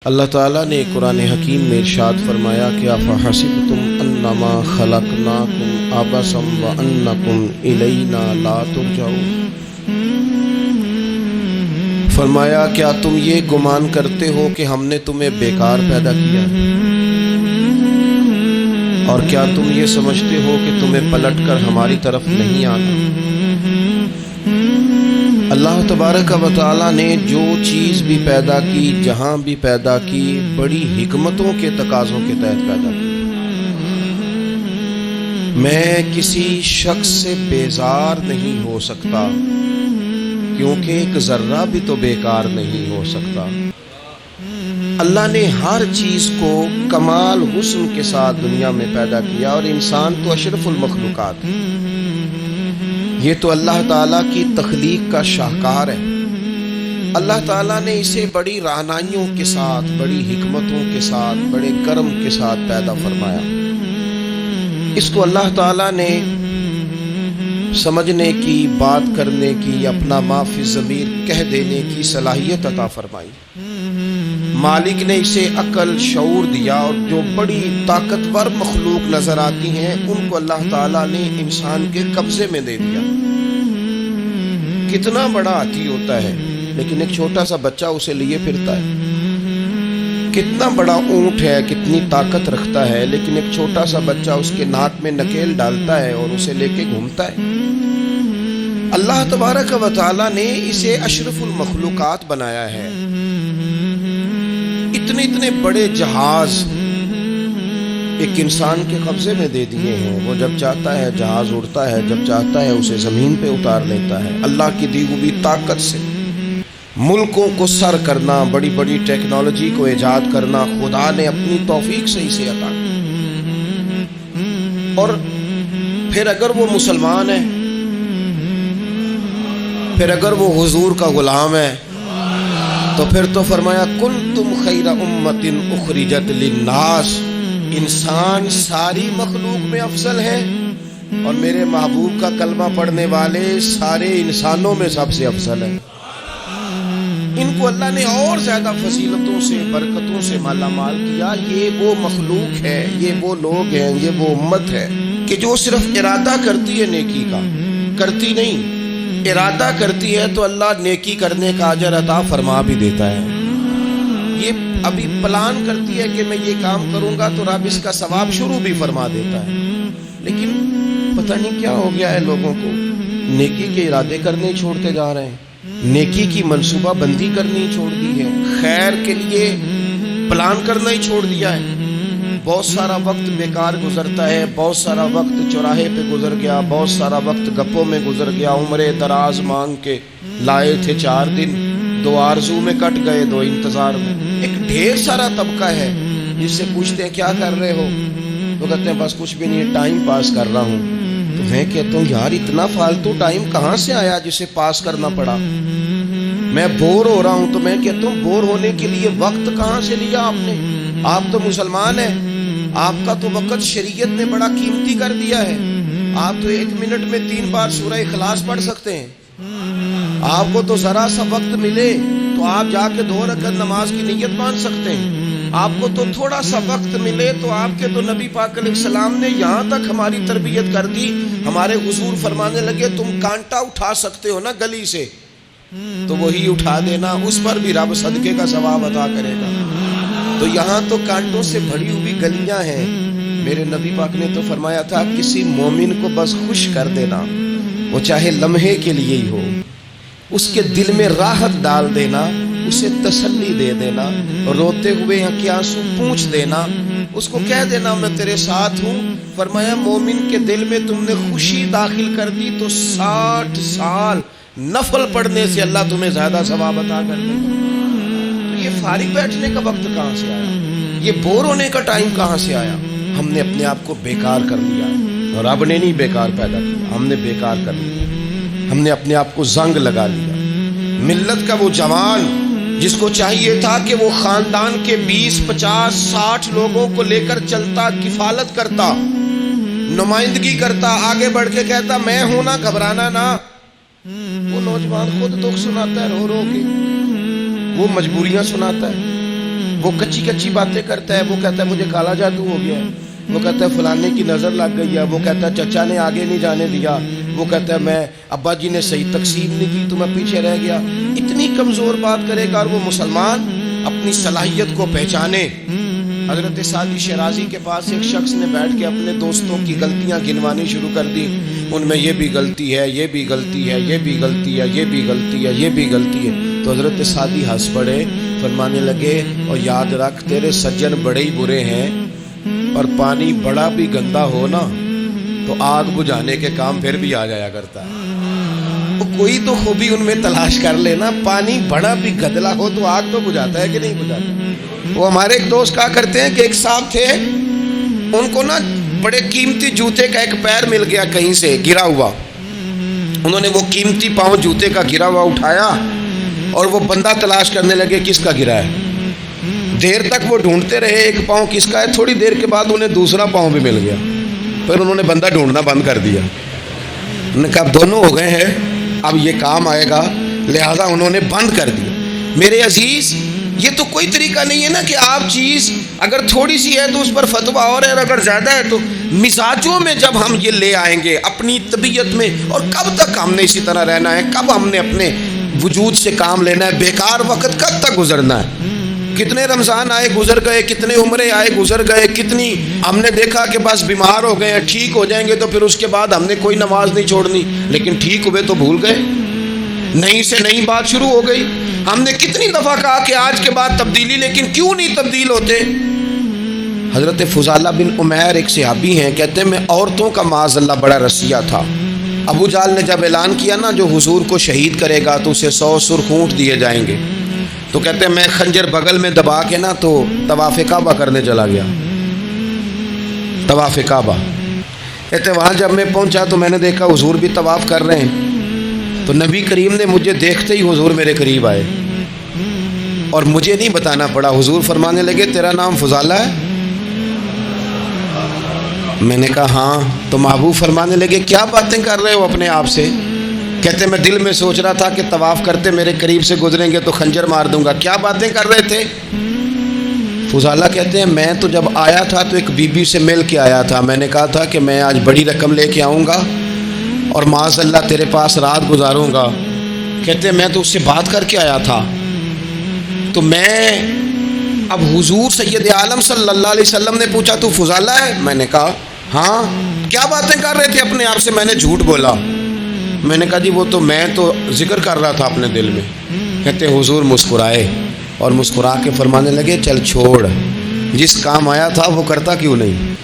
اللہ تعالیٰ نے قرآن حکیم میں ارشاد فرمایا کہ افحسبتم انما خلقناکم عبثا وانکم الینا لا ترجعون، فرمایا کیا تم یہ گمان کرتے ہو کہ ہم نے تمہیں بیکار پیدا کیا، اور کیا تم یہ سمجھتے ہو کہ تمہیں پلٹ کر ہماری طرف نہیں آنا؟ اللہ تبارک و تعالیٰ نے جو چیز بھی پیدا کی، جہاں بھی پیدا کی، بڑی حکمتوں کے تقاضوں کے تحت پیدا کی۔ میں کسی شخص سے بیزار نہیں ہو سکتا، کیونکہ ایک ذرہ بھی تو بیکار نہیں ہو سکتا۔ اللہ نے ہر چیز کو کمال حسن کے ساتھ دنیا میں پیدا کیا، اور انسان تو اشرف المخلوقات ہے۔ یہ تو اللہ تعالیٰ کی تخلیق کا شاہکار ہے۔ اللہ تعالیٰ نے اسے بڑی رہنائیوں کے ساتھ، بڑی حکمتوں کے ساتھ، بڑے کرم کے ساتھ پیدا فرمایا۔ اس کو اللہ تعالیٰ نے سمجھنے کی، بات کرنے کی، اپنا ما فی الضمیر کہہ دینے کی صلاحیت عطا فرمائی۔ مالک نے اسے عقل، شعور دیا، اور جو بڑی طاقتور مخلوق نظر آتی ہیں ان کو اللہ تعالیٰ نے انسان کے قبضے میں دے دیا۔ کتنا بڑا ہاتھی ہوتا ہے لیکن ایک چھوٹا سا بچہ اسے لیے پھرتا ہے۔ کتنا بڑا اونٹ ہے، کتنی طاقت رکھتا ہے، لیکن ایک چھوٹا سا بچہ اس کے ناک میں نکیل ڈالتا ہے اور اسے لے کے گھومتا ہے۔ اللہ تبارک و تعالیٰ نے اسے اشرف المخلوقات بنایا ہے۔ اتنے بڑے جہاز ایک انسان کے قبضے میں دے دیے ہیں۔ وہ جب چاہتا ہے جہاز اڑتا ہے، جب چاہتا ہے اسے زمین پہ اتار لیتا ہے۔ اللہ کی دی ہوئی طاقت سے ملکوں کو سر کرنا، بڑی بڑی ٹیکنالوجی کو ایجاد کرنا خدا نے اپنی توفیق سے اسے عطا کیا۔ اور پھر اگر وہ مسلمان ہے، پھر اگر وہ حضور کا غلام ہے، تو پھر تو فرمایا کنتم خیر امت اخرجت للناس، انسان ساری مخلوق میں افضل ہے، اور میرے محبوب کا کلمہ پڑھنے والے سارے انسانوں میں سب سے افضل ہیں۔ ان کو اللہ نے اور زیادہ فضیلتوں سے، برکتوں سے مالا مال کیا۔ یہ وہ مخلوق ہے، یہ وہ لوگ ہیں، یہ وہ امت ہے کہ جو صرف ارادہ کرتی ہے نیکی کا، کرتی نہیں۔ ارادہ کرتی ہے تو اللہ نیکی کرنے کا اجر عطا فرما بھی دیتا ہے۔ یہ ابھی پلان کرتی ہے کہ میں یہ کام کروں گا تو رب اس کا ثواب شروع بھی فرما دیتا ہے، لیکن پتہ نہیں کیا ہو گیا ہے لوگوں کو، نیکی کے ارادے کرنے چھوڑتے جا رہے ہیں، نیکی کی منصوبہ بندی کرنی چھوڑ دی ہے، خیر کے لیے پلان کرنا ہی چھوڑ دیا ہے۔ بہت سارا وقت بیکار گزرتا ہے، بہت سارا وقت چوراہے پہ گزر گیا، بہت سارا وقت گپوں میں گزر گیا، عمرے دراز مانگ کے لائے تھے 4 دن، 2 آرزو میں کٹ گئے، 2 انتظار میں۔ ایک ڈھیر سارا طبقہ ہے جس سے پوچھتے ہیں کیا کر رہے ہو، وہ کہتے ہیں بس کچھ بھی نہیں، ٹائم پاس کر رہا ہوں۔ تو میں کہتا ہوں یار اتنا فالتو ٹائم کہاں سے آیا جسے پاس کرنا پڑا؟ میں بور ہو رہا ہوں، تو میں کہتا ہوں بور ہونے کے لیے وقت کہاں سے لیا آپ نے؟ آپ تو مسلمان ہیں، آپ کا تو وقت شریعت نے بڑا قیمتی کر دیا ہے۔ آپ تو 1 منٹ میں 3 بار سورہ اخلاص پڑھ سکتے ہیں۔ آپ کو تو ذرا سا وقت ملے تو آپ جا کے 2 رکعت نماز کی نیت باندھ سکتے ہیں۔ آپ کو تو تھوڑا سا وقت ملے تو آپ کے تو نبی پاک علیہ السلام نے یہاں تک ہماری تربیت کر دی، ہمارے حضور فرمانے لگے تم کانٹا اٹھا سکتے ہو نا گلی سے، تو وہی اٹھا دینا، اس پر بھی رب صدقے کا ثواب عطا کرے گا۔ تو یہاں تو کانٹوں سے بھری ہوئی گلیاں ہیں۔ میرے نبی پاک نے تو فرمایا تھا کسی مومن کو بس خوش کر دینا، وہ چاہے لمحے کے لیے ہی ہو، اس کے دل میں راحت ڈال دینا، اسے تسلی دے دینا، روتے ہوئے آنکھیں آنسو پوچھ دینا، اس کو کہہ دینا میں تیرے ساتھ ہوں۔ فرمایا مومن کے دل میں تم نے خوشی داخل کر دی تو 60 سال نفل پڑھنے سے اللہ تمہیں زیادہ ثواب عطا کر دے گا۔ یہ فارغ بیٹھنے کا وقت کہاں سے آیا؟ یہ بور ہونے کا ٹائم کہاں سے آیا؟ ہم نے اپنے آپ کو بیکار کر لیا، اور رب نے نہیں بیکار پیدا کیا، ہم نے بیکار کر لیا۔ ہم نے اپنے آپ کو زنگ لگا لیا۔ ملت کا وہ جوان جس کو چاہیے تھا کہ وہ خاندان کے 20 50 60 لوگوں کو لے کر چلتا، کفالت کرتا، نمائندگی کرتا، آگے بڑھ کے کہتا میں ہوں نا، گھبرانا نہ، وہ نوجوان خود دکھ سناتا ہے رو رو کے، وہ مجبوریاں سناتا ہے، وہ کچی کچی باتیں کرتا ہے. وہ کہتا ہے مجھے کالا جادو ہو گیا ہے. وہ کہتا ہے فلانے کی نظر لگ گئی ہے. وہ کہتا ہے چچا نے آگے نہیں جانے دیا. وہ کہتا ہے میں ابا جی نے صحیح تقسیم نہیں کی تو میں پیچھے رہ گیا. اتنی کمزور بات کرے گا. اور وہ مسلمان اپنی صلاحیت کو پہچانے. حضرت سعدی شیرازی کے پاس ایک شخص نے بیٹھ کے اپنے دوستوں کی غلطیاں گنوانی شروع کر دی. ان میں یہ بھی غلطی ہے, یہ بھی غلطی ہے, یہ بھی غلطی ہے, یہ بھی غلطی ہے, یہ بھی غلطی ہے. تو حضرت سعدی ہنس پڑے, فرمانے لگے اور یاد رکھ تیرے سجن بڑے ہی برے ہیں, اور پانی بڑا بھی گندا ہو نا تو آگ بجھانے کے کام پھر بھی آ جایا کرتا ہے. تو کوئی تو خوبی ان میں تلاش کر لینا. پانی بڑا بھی گدلا ہو تو آگ تو بجھاتا ہے کہ نہیں بجھاتا. وہ ہمارے ایک دوست کہا کرتے ہیں کہ ایک صاحب تھے, ان کو نا بڑے قیمتی جوتے کا ایک پیر مل گیا کہیں سے گرا ہوا. انہوں نے وہ قیمتی پاؤں جوتے کا گرا ہوا اٹھایا اور وہ بندہ تلاش کرنے لگے کس کا گرا ہے. دیر تک وہ ڈھونڈتے رہے ایک پاؤں کس کا ہے. تھوڑی دیر کے بعد انہیں دوسرا پاؤں بھی مل گیا. پھر انہوں نے بندہ ڈھونڈنا بند کر دیا. انہوں نے کہا اب دونوں ہو گئے ہیں, اب یہ کام آئے گا, لہذا انہوں نے بند کر دیا. میرے عزیز, یہ تو کوئی طریقہ نہیں ہے نا کہ آپ چیز اگر تھوڑی سی ہے تو اس پر فتویٰ اور ہے, اور اگر زیادہ ہے تو مزاجوں میں جب ہم یہ لے آئیں گے اپنی طبیعت میں. اور کب تک ہم نے اسی طرح رہنا ہے, کب ہم نے اپنے وجود سے کام لینا ہے, بیکار وقت کب تک گزرنا ہے. کتنے رمضان آئے گزر گئے, کتنے عمرے آئے گزر گئے, کتنی ہم نے دیکھا کہ بس بیمار ہو گئے ہیں, ٹھیک ہو جائیں گے تو پھر اس کے بعد ہم نے کوئی نماز نہیں چھوڑنی, لیکن ٹھیک ہوئے تو بھول گئے, نئی سے نئی بات شروع ہو گئی. ہم نے کتنی دفعہ کہا کہ آج کے بعد تبدیلی, لیکن کیوں نہیں تبدیل ہوتے. حضرت فضالہ بن عمیر ایک صحابی ہیں, کہتے ہیں میں عورتوں کا معاذ اللہ بڑا رسیہ تھا. ابو جہل نے جب اعلان کیا نا جو حضور کو شہید کرے گا تو اسے 100 سرخ اونٹ دیے جائیں گے, تو کہتے ہیں میں خنجر بغل میں دبا کے نا تو طواف کعبہ کرنے چلا گیا. طواف کعبہ کہتے وہاں جب میں پہنچا تو میں نے دیکھا حضور بھی طواف کر رہے ہیں. تو نبی کریم نے مجھے دیکھتے ہی حضور میرے قریب آئے اور مجھے نہیں بتانا پڑا. حضور فرمانے لگے تیرا نام فضالہ ہے؟ میں نے کہا ہاں. تو محبوب فرمانے لگے کیا باتیں کر رہے ہو اپنے آپ سے؟ کہتے میں دل میں سوچ رہا تھا کہ طواف کرتے میرے قریب سے گزریں گے تو خنجر مار دوں گا. کیا باتیں کر رہے تھے؟ فضالہ کہتے ہیں میں تو جب آیا تھا تو ایک بی بی سے مل کے آیا تھا. میں نے کہا تھا کہ میں آج بڑی رقم لے کے آؤں گا اور معاذ اللہ تیرے پاس رات گزاروں گا. کہتے ہیں میں تو اس سے بات کر کے آیا تھا. تو میں اب حضور سید عالم صلی اللہ علیہ وسلم نے پوچھا تو فضالہ ہے؟ میں نے کہا ہاں. کیا باتیں کر رہے تھے اپنے آپ سے؟ میں نے جھوٹ بولا. میں نے کہا جی وہ تو میں تو ذکر کر رہا تھا اپنے دل میں. کہتے حضور مسکرائے اور مسکرا کے فرمانے لگے چل چھوڑ, جس کام آیا تھا وہ کرتا کیوں نہیں.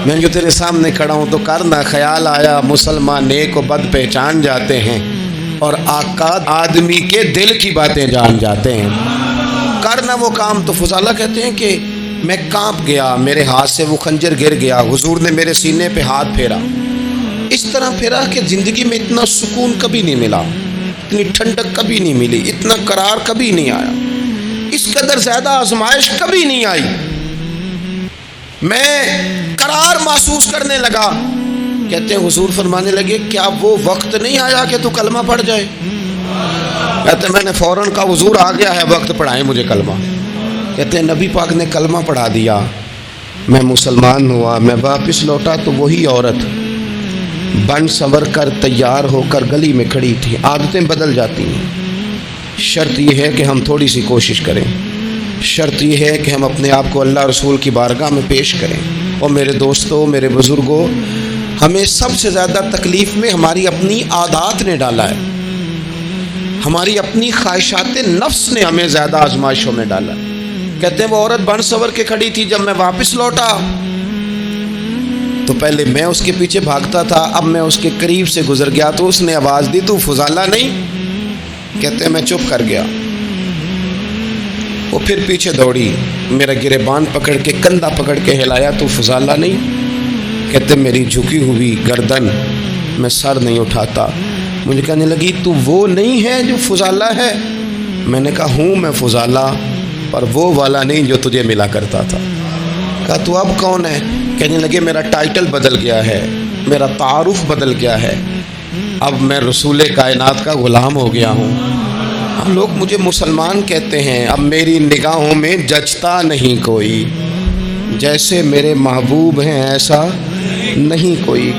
میں جو تیرے سامنے کھڑا ہوں تو کرنا. خیال آیا مسلمان نیک و بد پہچان جاتے ہیں اور آقا آدمی کے دل کی باتیں جان جاتے ہیں. کرنا وہ کام. تو فضالہ کہتے ہیں کہ میں کانپ گیا, میرے ہاتھ سے وہ خنجر گر گیا. حضور نے میرے سینے پہ ہاتھ پھیرا, اس طرح پھیرا کہ زندگی میں اتنا سکون کبھی نہیں ملا, اتنی ٹھنڈک کبھی نہیں ملی, اتنا قرار کبھی نہیں آیا, اس قدر زیادہ آزمائش کبھی نہیں آئی. میں قرار محسوس کرنے لگا. کہتے ہیں حضور فرمانے لگے کیا وہ وقت نہیں آیا کہ تو کلمہ پڑھ جائے؟ کہتے ہیں میں نے فوراً کہا حضور آ گیا ہے وقت, پڑھائیں مجھے کلمہ. کہتے ہیں نبی پاک نے کلمہ پڑھا دیا, میں مسلمان ہوا. میں واپس لوٹا تو وہی عورت بن سنور کر تیار ہو کر گلی میں کھڑی تھی. عادتیں بدل جاتی ہیں. شرط یہ ہے کہ ہم تھوڑی سی کوشش کریں. شرط یہ ہے کہ ہم اپنے آپ کو اللہ رسول کی بارگاہ میں پیش کریں. اور میرے دوستوں, میرے بزرگوں, ہمیں سب سے زیادہ تکلیف میں ہماری اپنی عادات نے ڈالا ہے, ہماری اپنی خواہشات نفس نے ہمیں زیادہ آزمائشوں میں ڈالا. کہتے ہیں وہ عورت بن سنور کے کھڑی تھی. جب میں واپس لوٹا تو پہلے میں اس کے پیچھے بھاگتا تھا, اب میں اس کے قریب سے گزر گیا تو اس نے آواز دی تو فضالہ نہیں؟ کہتے ہیں میں چپ کر گیا. وہ پھر پیچھے دوڑی, میرا گریبان پکڑ کے کندھا پکڑ کے ہلایا تو فضالہ نہیں؟ کہتے میری جھکی ہوئی گردن, میں سر نہیں اٹھاتا. مجھے کہنے لگی تو وہ نہیں ہے جو فضالہ ہے؟ میں نے کہا ہوں میں فضالہ, پر وہ والا نہیں جو تجھے ملا کرتا تھا. کہا تو اب کون ہے؟ کہنے لگے میرا ٹائٹل بدل گیا ہے, میرا تعارف بدل گیا ہے, اب میں رسول کائنات کا غلام ہو گیا ہوں. ہم لوگ مجھے مسلمان کہتے ہیں، اب میری نگاہوں میں جچتا نہیں کوئی، جیسے میرے محبوب ہیں ایسا نہیں کوئی۔